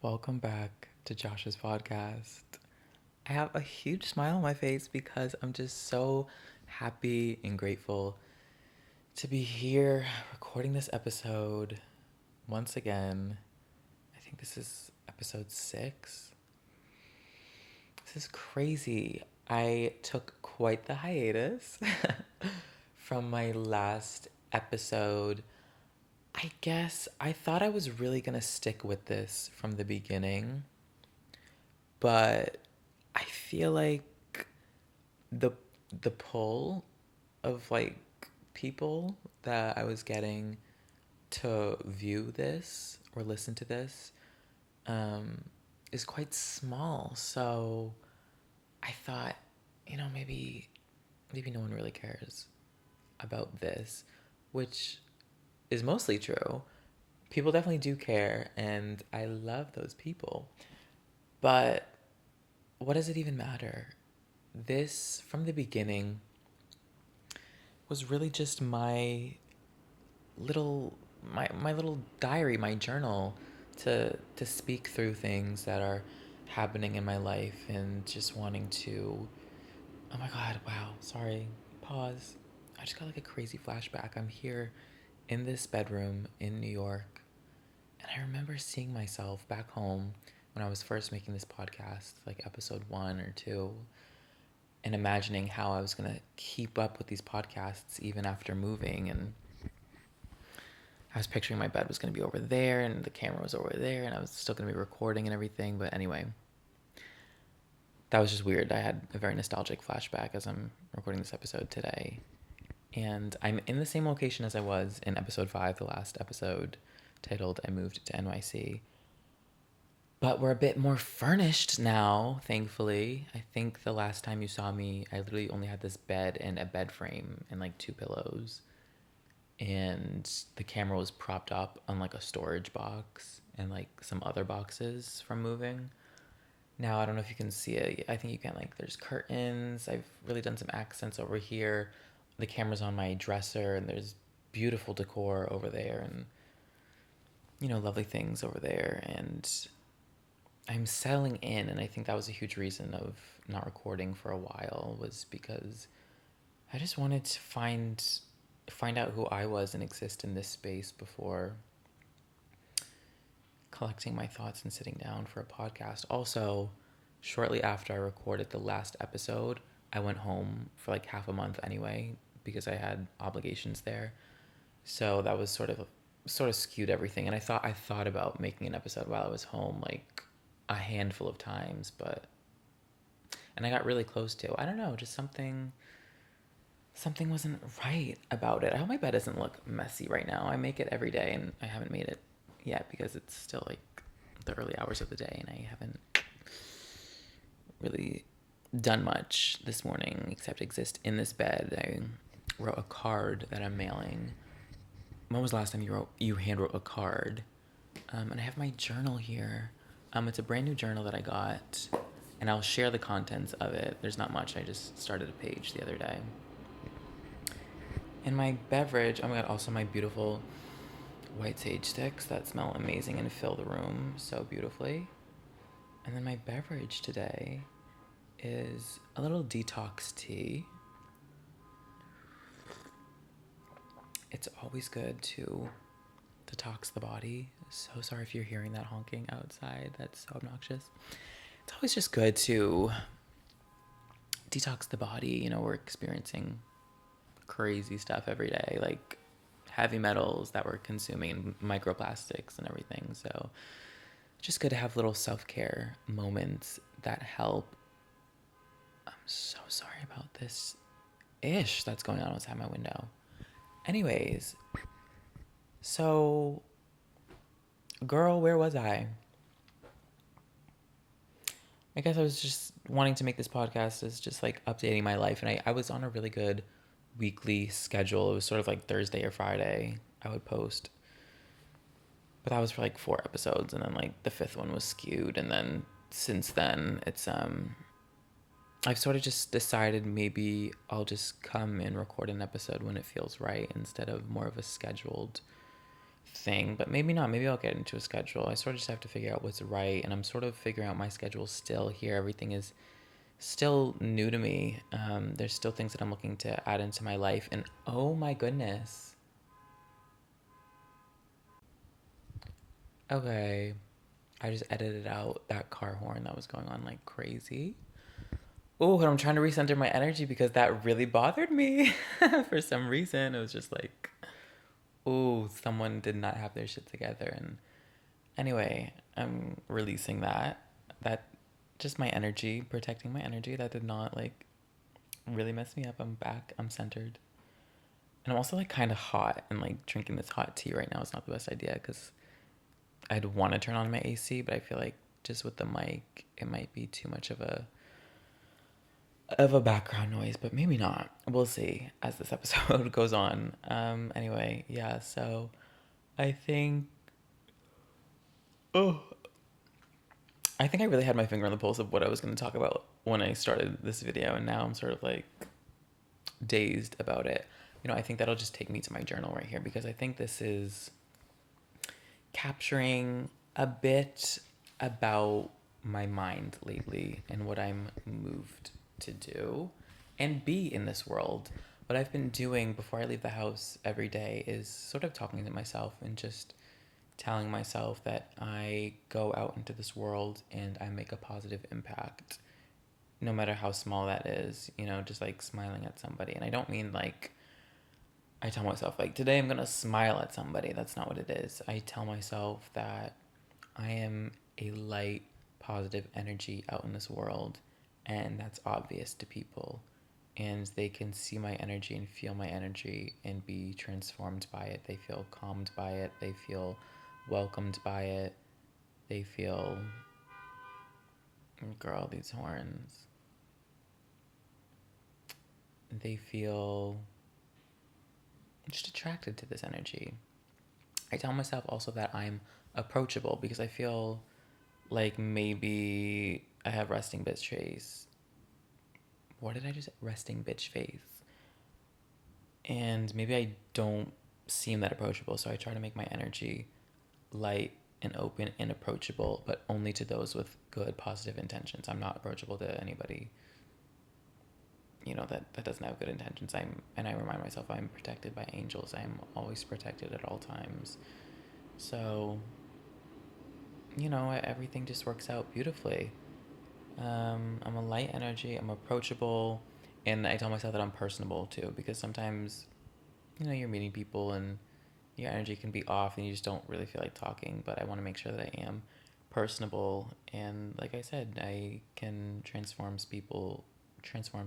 Welcome back to Josh's podcast. I have a huge smile on my face because I'm just so happy and grateful to be here recording this episode once again. I think this is episode 6. This is crazy. I took quite the hiatus from my last episode. I guess I thought I was really going to stick with this from the beginning, but I feel like the the pull of like people that I was getting to view this or listen to this um, is quite small. So I thought, maybe no one really cares about this, which is mostly true. People definitely do care, and I love those people. But what does it even matter? This, from the beginning, was really just little my little diary, my journal to speak through things that are happening in my life and just wanting to. Oh my god, wow. Sorry. Pause. I just got like a crazy flashback. I'm here in this bedroom in New York, and I remember seeing myself back home when I was first making this podcast, like episode 1 or 2, and imagining how I was going to keep up with these podcasts even after moving. And I was picturing my bed was going to be over there and the camera was over there and I was still going to be recording and everything. But anyway, that was just weird. I had a very nostalgic flashback as I'm recording this episode today. And I'm in the same location as I was in episode 5, the last episode titled I Moved to NYC. But we're a bit more furnished now, thankfully. I think the last time you saw me, I literally only had this bed and a bed frame and like 2 pillows. And the camera was propped up on like a storage box and like some other boxes from moving. Now, I don't know if you can see it. I think you can, like, there's curtains. I've really done some accents over here. The camera's on my dresser, and there's beautiful decor over there and, lovely things over there. And I'm settling in, and I think that was a huge reason of not recording for a while, was because I just wanted to find out who I was and exist in this space before collecting my thoughts and sitting down for a podcast. Also, shortly after I recorded the last episode, I went home for like half a month anyway because I had obligations there. So that was sort of skewed everything. And I thought about making an episode while I was home like a handful of times, but and I got really close to. I don't know, just something wasn't right about it. I hope my bed doesn't look messy right now. I make it every day and I haven't made it yet because it's still like the early hours of the day and I haven't really done much this morning except exist in this bed. I wrote a card that I'm mailing. When was the last time you hand wrote a card? And I have my journal here. It's a brand new journal that I got, and I'll share the contents of it. There's not much. I just started a page the other day. And my beverage, oh my god, also my beautiful white sage sticks that smell amazing and fill the room so beautifully. And then my beverage today is a little detox tea. It's always good to detox the body. So sorry if you're hearing that honking outside. That's so obnoxious. It's always just good to detox the body. We're experiencing crazy stuff every day, like heavy metals that we're consuming, microplastics and everything. So just good to have little self-care moments that help. I'm so sorry about this ish that's going on outside my window. Anyways, so girl, where was I? I guess I was just wanting to make this podcast as just like updating my life. And I was on a really good weekly schedule. It was sort of like Thursday or Friday I would post. But that was for like 4 episodes. And then like the 5th one was skewed. And then since then it's I've sort of just decided maybe I'll just come and record an episode when it feels right instead of more of a scheduled thing, but maybe not. Maybe I'll get into a schedule. I sort of just have to figure out what's right, and I'm sort of figuring out my schedule still here. Everything is still new to me. There's still things that I'm looking to add into my life, and oh my goodness. Okay, I just edited out that car horn that was going on like crazy. Oh, and I'm trying to recenter my energy because that really bothered me for some reason. It was just like, oh, someone did not have their shit together. And anyway, I'm releasing that. That just my energy, protecting my energy. That did not like really mess me up. I'm back. I'm centered. And I'm also like kind of hot, and like drinking this hot tea right now is not the best idea because I'd want to turn on my AC, but I feel like just with the mic, it might be too much of a background noise, but maybe not. We'll see as this episode goes on. Anyway, yeah, so I think oh I think I really had my finger on the pulse of what I was going to talk about when I started this video, and now I'm sort of like dazed about it. I think that'll just take me to my journal right here because I think this is capturing a bit about my mind lately and what I'm moved to do and be in this world. What I've been doing before I leave the house every day is sort of talking to myself and just telling myself that I go out into this world and I make a positive impact, no matter how small that is, just like smiling at somebody. And I don't mean like I tell myself, like, today I'm going to smile at somebody. That's not what it is. I tell myself that I am a light, positive energy out in this world, and that's obvious to people. And they can see my energy and feel my energy and be transformed by it. They feel calmed by it. They feel welcomed by it. They feel, girl, these horns. They feel just attracted to this energy. I tell myself also that I'm approachable because I feel like maybe I have resting bitch face. What did I just say? Resting bitch face. And maybe I don't seem that approachable, so I try to make my energy light and open and approachable, but only to those with good, positive intentions. I'm not approachable to anybody, that doesn't have good intentions. And I remind myself I'm protected by angels. I'm always protected at all times. So, everything just works out beautifully. I'm a light energy. I'm approachable, and I tell myself that I'm personable too, because sometimes, you're meeting people and your energy can be off, and you just don't really feel like talking. But I want to make sure that I am personable, and like I said, I can transform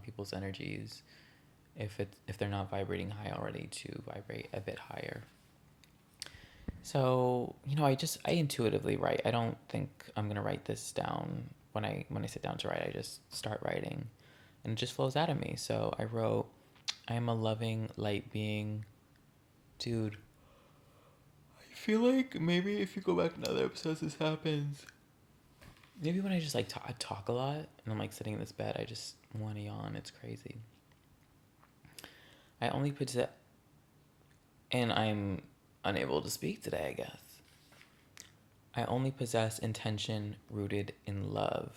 people's energies if they're not vibrating high already to vibrate a bit higher. So, I intuitively write. I don't think I'm gonna write this down when I sit down to write. I just start writing and it just flows out of me. So I wrote, I am a loving light being. Dude, I feel like maybe if you go back in other episodes this happens. Maybe when I just like talk a lot and I'm like sitting in this bed, I just want to yawn. It's crazy. I only put that, and I'm unable to speak today, I guess. I only possess intention rooted in love.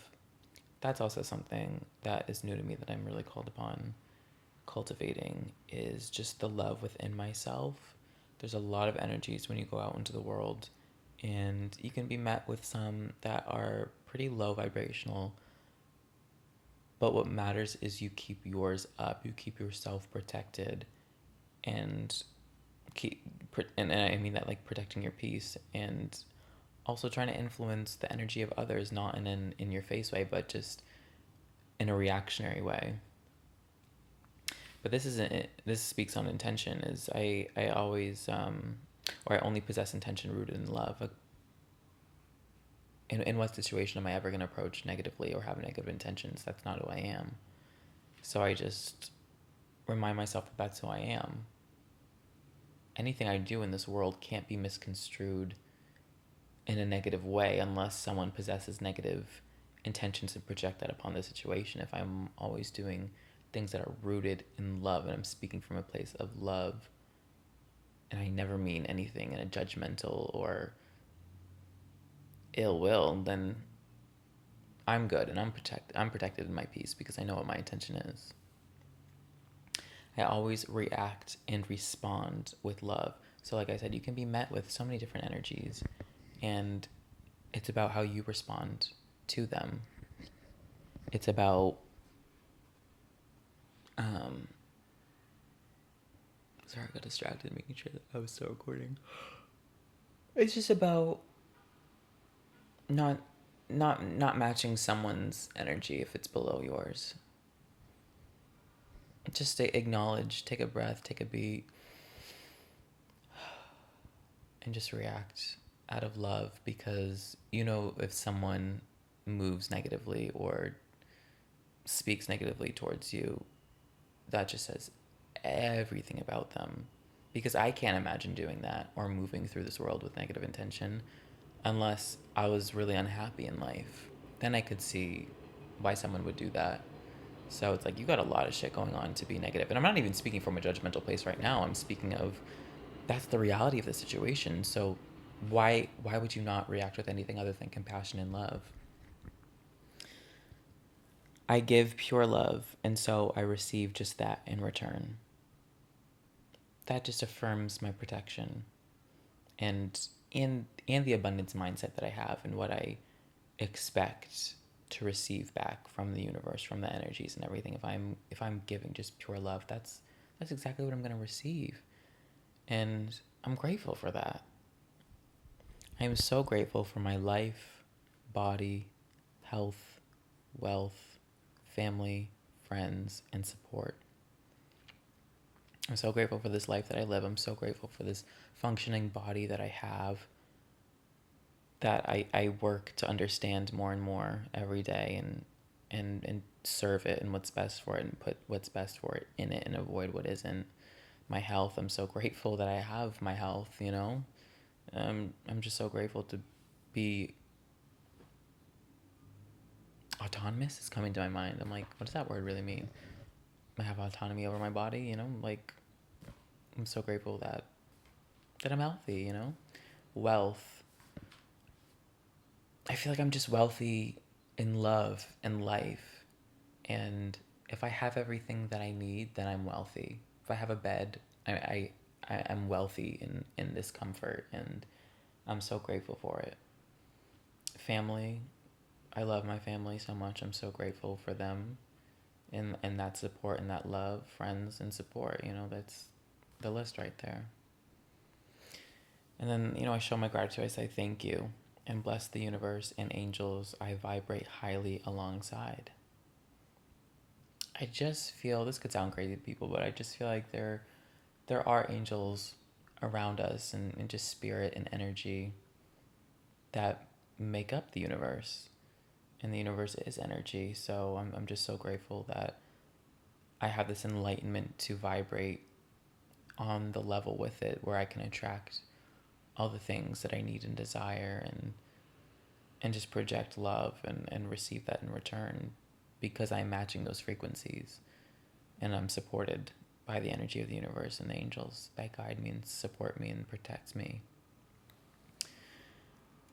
That's also something that is new to me that I'm really called upon cultivating, is just the love within myself. There's a lot of energies when you go out into the world, and you can be met with some that are pretty low vibrational. But what matters is you keep yours up, you keep yourself protected, and and I mean that like protecting your peace, and also trying to influence the energy of others, not in an in your face way, but just in a reactionary way. But this isn't it. This speaks on intention. Is I always or I only possess intention rooted in love. In what situation am I ever going to approach negatively or have negative intentions? That's not who I am. So I just remind myself that that's who I am. Anything I do in this world can't be misconstrued in a negative way unless someone possesses negative intentions and project that upon the situation. If I'm always doing things that are rooted in love and I'm speaking from a place of love, and I never mean anything in a judgmental or ill will, then I'm good and I'm protected in my peace because I know what my intention is. I always react and respond with love. So like I said, you can be met with so many different energies, and it's about how you respond to them. It's about um sorry, I got distracted making sure that I was still recording. It's just about not not matching someone's energy if it's below yours. Just acknowledge, take a breath, take a beat, and just react out of love, because you know if someone moves negatively or speaks negatively towards you, that just says everything about them. Because I can't imagine doing that or moving through this world with negative intention unless I was really unhappy in life. Then I could see why someone would do that. So it's like you got a lot of shit going on to be negative. And I'm not even speaking from a judgmental place right now. I'm speaking of that's the reality of the situation. So why would you not react with anything other than compassion and love? I give pure love, and so I receive just that in return. That just affirms my protection and and the abundance mindset that I have and what I expect to receive back from the universe, from the energies and everything. If I'm giving just pure love, that's exactly what I'm going to receive. And I'm grateful for that. I am so grateful for my life, body, health, wealth, family, friends, and support. I'm so grateful for this life that I live. I'm so grateful for this functioning body that I have, that I work to understand more and more every day, and serve it and what's best for it and put what's best for it in it and avoid what isn't. My health, I'm so grateful that I have my health, you know? I'm just so grateful to be autonomous is coming to my mind. I'm like, what does that word really mean? I have autonomy over my body, you know? Like, I'm so grateful that I'm healthy, you know? Wealth. I feel like I'm just wealthy in love and life. And if I have everything that I need, then I'm wealthy. If I have a bed, I'm wealthy in this comfort, and I'm so grateful for it. Family. I love my family so much. I'm so grateful for them and that support and that love. Friends and support, you know, that's the list right there. And then, you know, I show my gratitude. I say thank you and bless the universe and angels I vibrate highly alongside. I just feel, this could sound crazy to people, but I just feel like there are angels around us, and just spirit and energy that make up the universe. And the universe is energy. So I'm just so grateful that I have this enlightenment to vibrate on the level with it, where I can attract all the things that I need and desire, and just project love and receive that in return, because I'm matching those frequencies, and I'm supported by the energy of the universe and the angels that guide me and support me and protect me.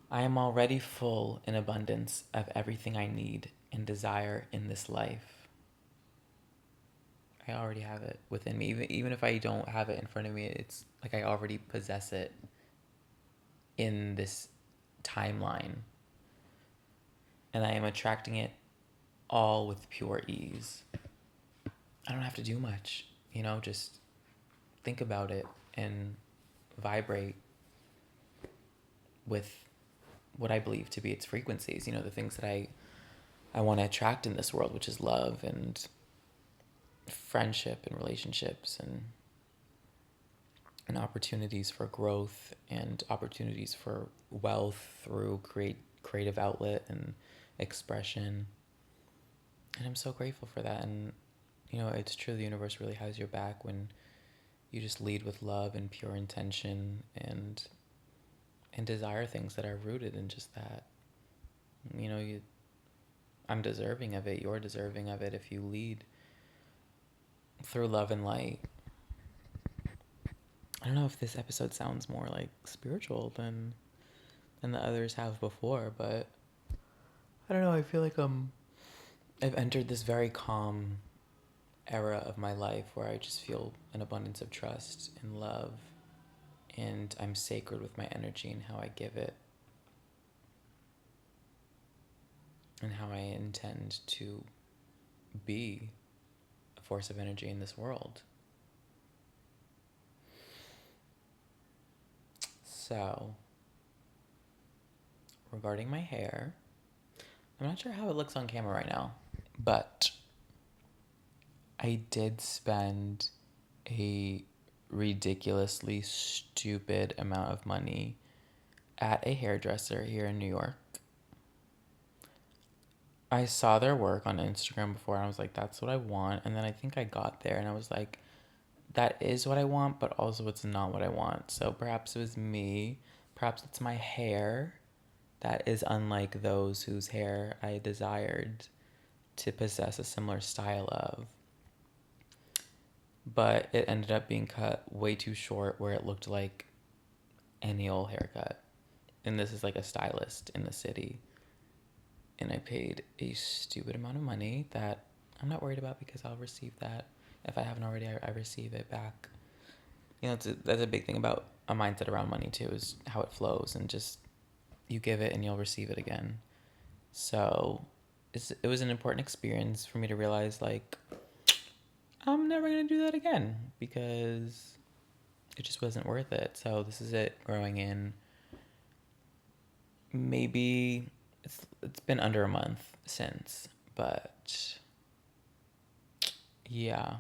I am already full in abundance of everything I need and desire in this life. I already have it within me. Even if I don't have it in front of me, it's like I already possess it in this timeline. And I am attracting it all with pure ease. I don't have to do much, you know, just think about it and vibrate with what I believe to be its frequencies, you know, the things that I want to attract in this world, which is love and friendship and relationships, and opportunities for growth and opportunities for wealth through creative outlet and expression. And I'm so grateful for that. And you know, it's true, the universe really has your back when you just lead with love and pure intention, and desire things that are rooted in just that. You know, I'm deserving of it. You're deserving of it if you lead through love and light. I don't know if this episode sounds more like spiritual than the others have before, but I don't know. I feel like I've entered this very calm era of my life where I just feel an abundance of trust and love, and I'm sacred with my energy and how I give it, and how I intend to be a force of energy in this world. So, regarding my hair, I'm not sure how it looks on camera right now, but I did spend a ridiculously stupid amount of money at a hairdresser here in New York. I saw their work on Instagram before and I was like, that's what I want. And then I think I got there and I was like, that is what I want, but also it's not what I want. So perhaps it was me. Perhaps it's my hair that is unlike those whose hair I desired to possess a similar style of. But it ended up being cut way too short where it looked like any old haircut. And this is like a stylist in the city. And I paid a stupid amount of money that I'm not worried about because I'll receive that. If I haven't already, I receive it back. You know, that's a big thing about a mindset around money too, is how it flows and just you give it and you'll receive it again. So it was an important experience for me to realize, like, I'm never going to do that again because it just wasn't worth it. So this is it growing in. Maybe it's been under a month since, but yeah.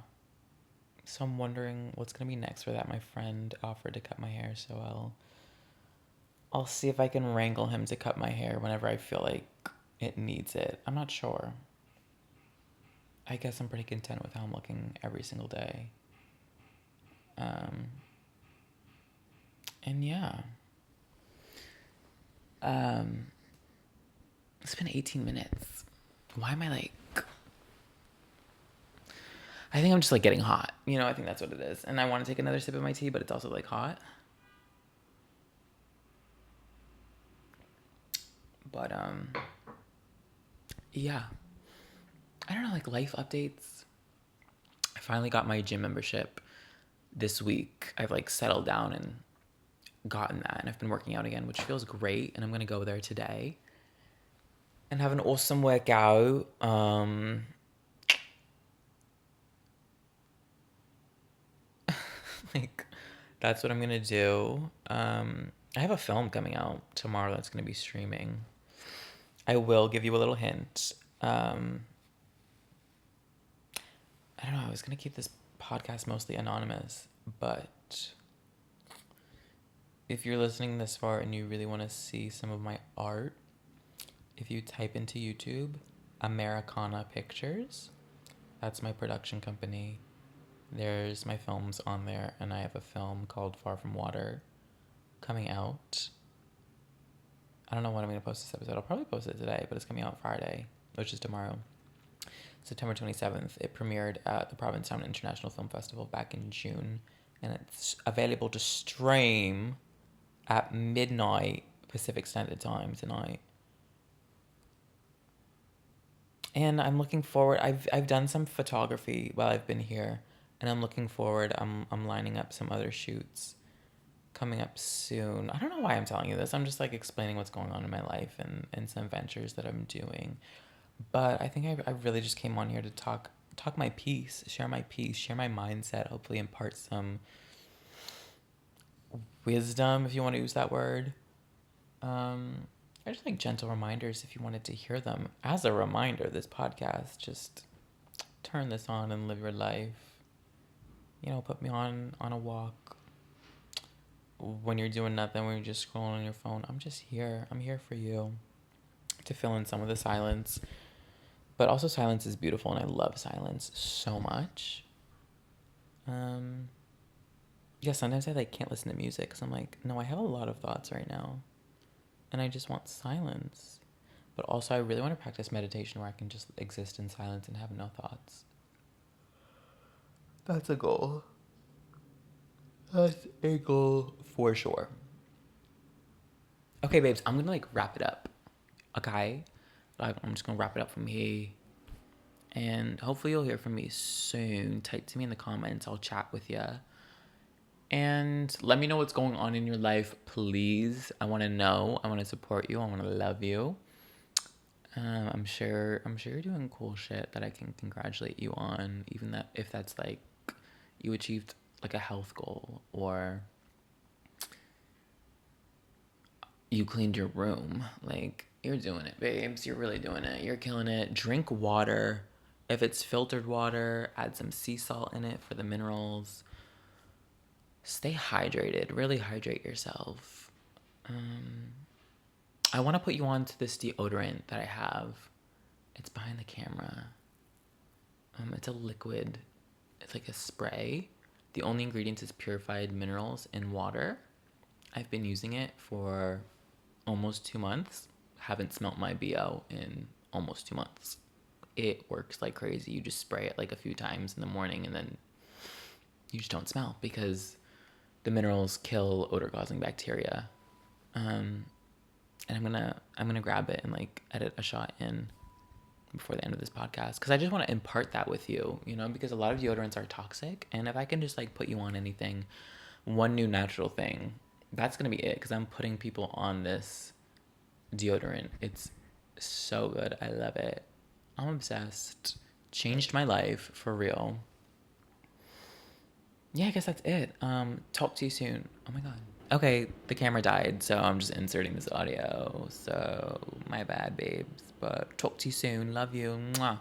So I'm wondering what's gonna be next for that. My friend offered to cut my hair, so I'll see if I can wrangle him to cut my hair whenever I feel like it needs it. I'm not sure. I guess I'm pretty content with how I'm looking every single day. Um, and yeah. Um, it's been 18 minutes. Why am I like? I think I'm just like getting hot. You know, I think that's what it is. And I want to take another sip of my tea, but it's also like hot. But yeah. I don't know, like life updates. I finally got my gym membership this week. I've like settled down and gotten that, and I've been working out again, which feels great. And I'm gonna go there today and have an awesome workout. Like that's what I'm gonna do. I have a film coming out tomorrow that's gonna be streaming. I will give you a little hint. I don't know. I was gonna keep this podcast mostly anonymous, but if you're listening this far and you really want to see some of my art, if you type into YouTube Americana Pictures, that's my production company. There's my films on there, and I have a film called Far From Water coming out. I don't know when I'm going to post this episode. I'll probably post it today, but it's coming out Friday, which is tomorrow. September 27th. It premiered at the Provincetown International Film Festival back in June, and it's available to stream at midnight Pacific Standard Time tonight. And I'm looking forward. I've done some photography while I've been here, and I'm looking forward. I'm lining up some other shoots coming up soon. I don't know why I'm telling you this. I'm just like explaining what's going on in my life and some ventures that I'm doing. But I think I really just came on here to talk my piece, share my piece, share my mindset, hopefully impart some wisdom, if you want to use that word. I just like gentle reminders if you wanted to hear them. As a reminder, this podcast, just turn this on and live your life. You know, put me on a walk. When you're doing nothing, when you're just scrolling on your phone, I'm just here. I'm here for you to fill in some of the silence. But also silence is beautiful and I love silence so much. Yeah, sometimes I like can't listen to music because I'm like, no, I have a lot of thoughts right now. And I just want silence. But also I really want to practice meditation where I can just exist in silence and have no thoughts. That's a goal. That's a goal for sure. Okay, babes, I'm gonna like wrap it up. Okay? Like, I'm just gonna wrap it up from here. And hopefully you'll hear from me soon. Type to me in the comments. I'll chat with you. And let me know what's going on in your life, please. I want to know. I want to support you. I want to love you. I'm sure you're doing cool shit that I can congratulate you on. Even that if that's like you achieved like a health goal or you cleaned your room. Like, you're doing it, babes. You're really doing it. You're killing it. Drink water. If it's filtered water, add some sea salt in it for the minerals. Stay hydrated. Really hydrate yourself. I want to put you on to this deodorant that I have. It's behind the camera. It's a liquid. It's like a spray. The only ingredient is purified minerals and water. I've been using it for almost 2 months. Haven't smelt my BO in almost 2 months. It works like crazy. You just spray it like a few times in the morning and then you just don't smell because the minerals kill odor causing bacteria. And I'm gonna grab it and like edit a shot in before the end of this podcast because I just want to impart that with you, you know, because a lot of deodorants are toxic, and if I can just like put you on anything, one new natural thing, that's gonna be it. Because I'm putting people on this deodorant. It's so good. I love it. I'm obsessed. Changed my life for real. Yeah, I guess that's it. Talk to you soon. Oh my god. Okay, the camera died, so I'm just inserting this audio. So my bad, babes. But talk to you soon. Love you. Mwah.